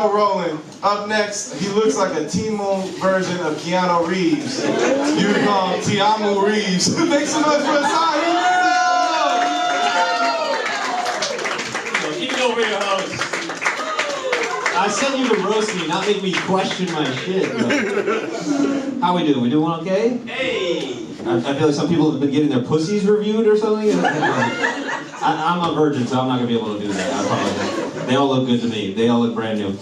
Rolling. Up next, he looks like a T-Moon version of Keanu Reeves. You would call him Tiamu Reeves. Make some noise for his side. Keep it over your host. I sent you to roast me, not make me question my shit. Bro. How we doing? We doing okay? Hey! I feel like some people have been getting their pussies reviewed or something. I'm a virgin, so I'm not gonna be able to do that. I apologize. They all look good to me. They all look brand new.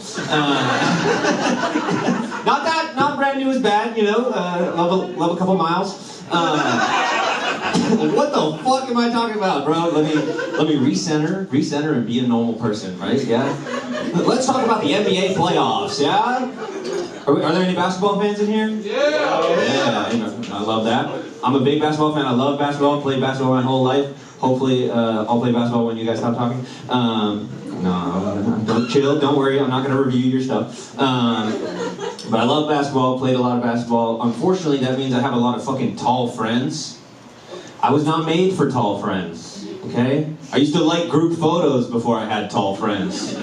Not brand new is bad, you know. Love a couple miles. What the fuck am I talking about, bro? Let me recenter, and be a normal person, right? Yeah. Let's talk about the NBA playoffs. Yeah. Are there any basketball fans in here? Yeah. I love that. I'm a big basketball fan. I love basketball. Played basketball my whole life. Hopefully, I'll play basketball when you guys stop talking. No, don't chill. Don't worry. I'm not going to review your stuff. But I love basketball. Played a lot of basketball. Unfortunately, that means I have a lot of fucking tall friends. I was not made for tall friends. Okay? I used to like group photos before I had tall friends.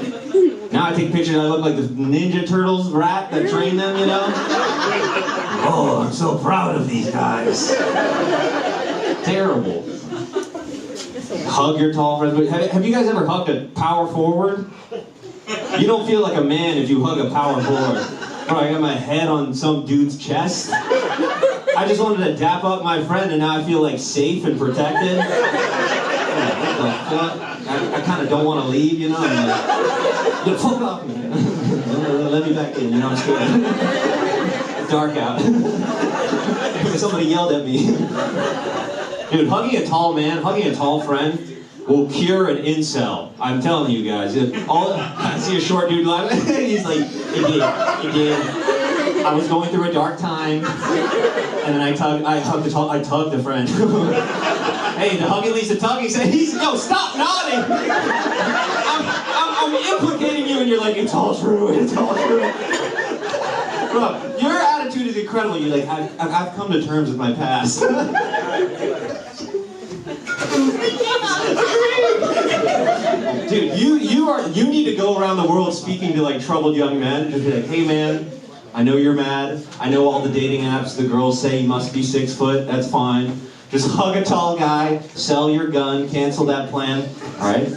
Now I take pictures. I look like the Ninja Turtles rat that trained them. You know? Oh, I'm so proud of these guys. Terrible. Hug your tall friends. Have you guys ever hugged a power forward? You don't feel like a man if you hug a power forward. Bro, I got my head on some dude's chest. I just wanted to dap up my friend and now I feel like safe and protected. What the fuck? I kind of don't want to leave, you know? I'm like, yeah, fuck off me. Let me back in, you know, I'm scared. It's dark out. Somebody yelled at me. Dude, hugging a tall man, hugging a tall friend will cure an incel. I'm telling you guys. I see a short dude laughing. He's like, it did. I was going through a dark time, and then I tugged the friend. Hey, the hug at least a tug. He said, no, stop nodding. I'm implicating you, and you're like, it's all true. It's all true. Bro, your attitude is incredible. You're like, I've come to terms with my past. Dude, you need to go around the world speaking to like troubled young men. Just be like, hey man, I know you're mad. I know all the dating apps, the girls say you must be 6 foot. That's fine. Just hug a tall guy, sell your gun, cancel that plan. All right?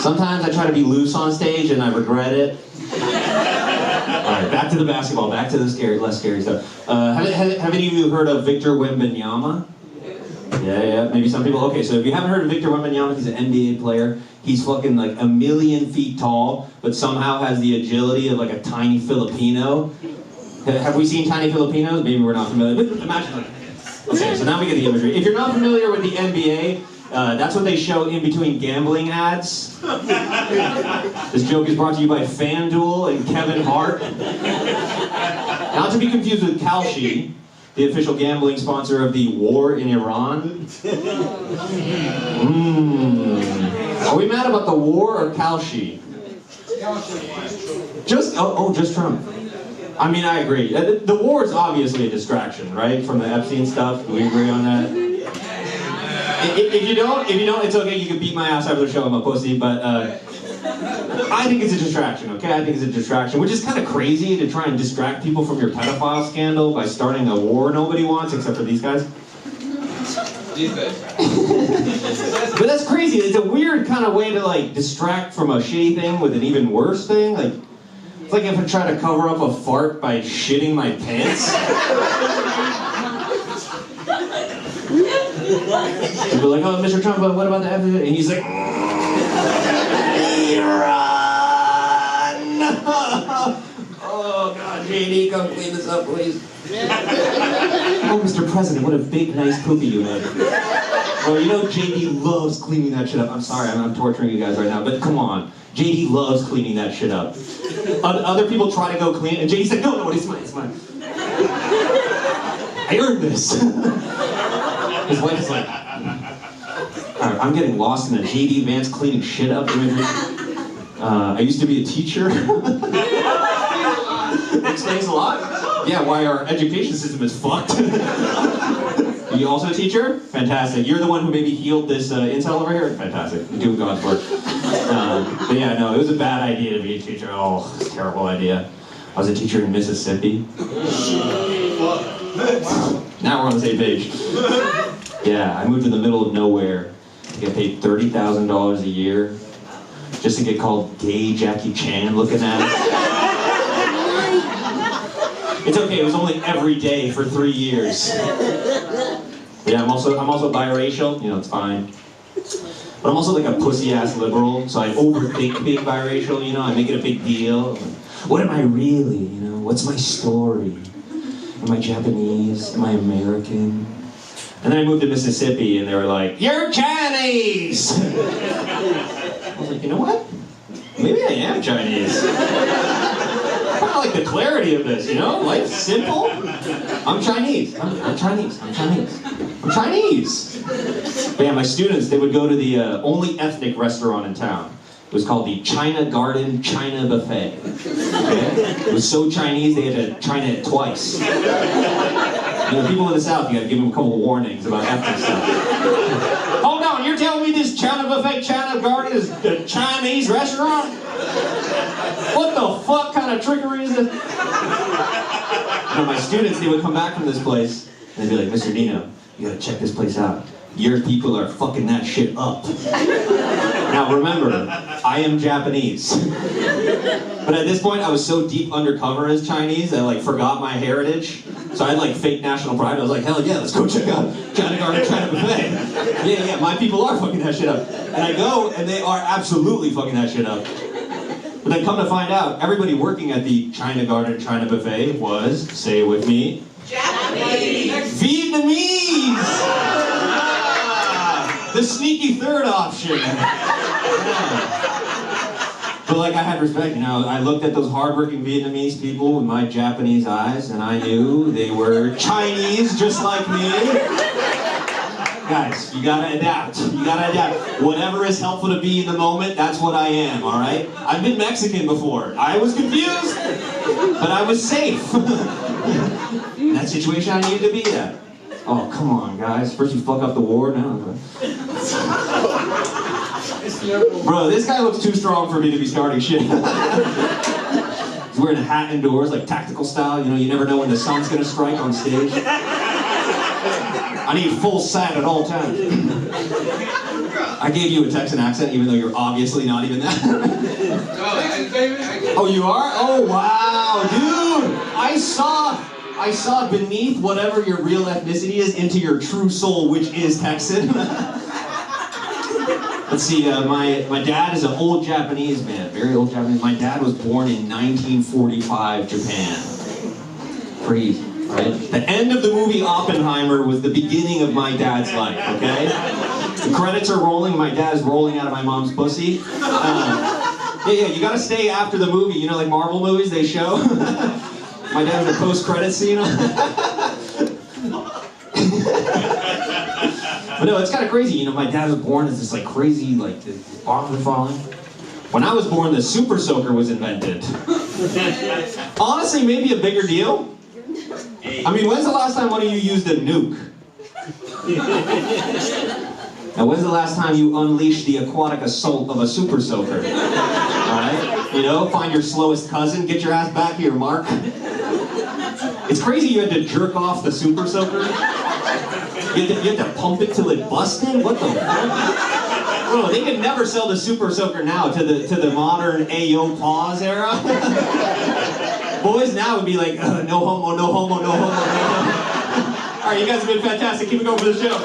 Sometimes I try to be loose on stage and I regret it. Alright, back to the basketball, back to the less scary stuff. Have any of you heard of Victor Wembanyama? Yeah, maybe some people. Okay, so if you haven't heard of Victor Wembanyama, he's an NBA player. He's fucking like 1,000,000 feet tall, but somehow has the agility of like a tiny Filipino. Have we seen tiny Filipinos? Maybe we're not familiar. But imagine like, okay, so now we get the imagery. If you're not familiar with the NBA, that's what they show in between gambling ads. This joke is brought to you by FanDuel and Kevin Hart. Not to be confused with Kalshi, the official gambling sponsor of the war in Iran. Are we mad about the war or Kalshi? Just Trump. I mean, I agree. The war is obviously a distraction, right? From the Epstein stuff. Do we agree on that? If you don't, it's okay. You can beat my ass after the show. I'm a pussy, but I think it's a distraction. Okay, I think it's a distraction, which is kind of crazy to try and distract people from your pedophile scandal by starting a war nobody wants, except for these guys. But that's crazy. It's a weird kind of way to like distract from a shitty thing with an even worse thing. Like, it's like if I try to cover up a fart by shitting my pants. People are like, oh, Mr. Trump, what about the evidence? And he's like, Iran! Oh, God, JD, come clean this up, please. Oh, Mr. President, what a big, nice poopy you made. Well, you know JD loves cleaning that shit up. I'm sorry, I'm torturing you guys right now, but come on. JD loves cleaning that shit up. Other people try to go clean it, and JD's like, no, it's mine, it's mine. I earned this. His wife is like, all right, I'm getting lost in a JD Vance cleaning shit up imagery. I used to be a teacher. Explains a lot. Yeah, why our education system is fucked. You also a teacher? Fantastic. You're the one who maybe healed this incel over here? Fantastic. You're doing God's work. But yeah, no, it was a bad idea to be a teacher. Oh, it's a terrible idea. I was a teacher in Mississippi. Now we're on the same page. Yeah, I moved to the middle of nowhere to get paid $30,000 a year just to get called gay Jackie Chan looking at. It's okay, it was only every day for 3 years. Yeah, I'm also biracial, you know, it's fine. But I'm also like a pussy-ass liberal, so I overthink being biracial, you know, I make it a big deal. What am I really, you know, what's my story? Am I Japanese? Am I American? And then I moved to Mississippi and they were like, you're Chinese! I was like, you know what? Maybe I am Chinese. I kind of like the clarity of this, you know? Life's simple. I'm Chinese. I'm Chinese. I'm Chinese. I'm Chinese. But yeah, my students, they would go to the only ethnic restaurant in town. It was called the China Garden China Buffet. Okay? It was so Chinese, they had to China it twice. You know, people in the South, you gotta give them a couple of warnings about ethnic stuff. Hold on, you're telling me this China Buffet, China Garden is a Chinese restaurant? What the fuck kind of trickery is this? You know, my students, they would come back from this place, and they'd be like, Mr. Nino, you gotta check this place out. Your people are fucking that shit up. Now remember, I am Japanese. But at this point, I was so deep undercover as Chinese that I like forgot my heritage. So I had like fake national pride. I was like, hell yeah, let's go check out China Garden, China Buffet. Yeah, my people are fucking that shit up. And I go, and they are absolutely fucking that shit up. But then come to find out, everybody working at the China Garden, China Buffet was, say it with me, Japanese! Vietnamese! The sneaky third option. Yeah. But like I had respect, you know, I looked at those hardworking Vietnamese people with my Japanese eyes and I knew they were Chinese just like me. Guys, you gotta adapt. You gotta adapt. Whatever is helpful to be in the moment, that's what I am, alright? I've been Mexican before. I was confused, but I was safe. In that situation I needed to be at. Oh, come on, guys. First you fuck up the war, now. Bro, this guy looks too strong for me to be starting shit. He's wearing a hat indoors, like tactical style. You know, you never know when the sun's gonna strike on stage. I need full sight at all times. I gave you a Texan accent, even though you're obviously not even that. Oh, you are? Oh, wow, dude! I saw beneath whatever your real ethnicity is into your true soul, which is Texan. Let's see, my dad is an old Japanese man, very old Japanese. My dad was born in 1945 Japan. Crazy, right? The end of the movie Oppenheimer was the beginning of my dad's life, okay? The credits are rolling, my dad's rolling out of my mom's pussy. Yeah, you gotta stay after the movie, you know, like Marvel movies, they show. My dad has a post-credit scene. But no, it's kind of crazy. You know, my dad was born as this like crazy, like the bombs were falling. When I was born, the Super Soaker was invented. Honestly, maybe a bigger deal. I mean, when's the last time one of you used a nuke? Now, when's the last time you unleashed the aquatic assault of a Super Soaker? Alright? You know, find your slowest cousin, get your ass back here, Mark. It's crazy you had to jerk off the Super Soaker. You had to pump it till it busted? What the fuck? Bro, they could never sell the Super Soaker now to the modern Ayo pause era. Boys now would be like, no homo, no homo, no homo, no homo. Alright, you guys have been fantastic. Keep it going for the show.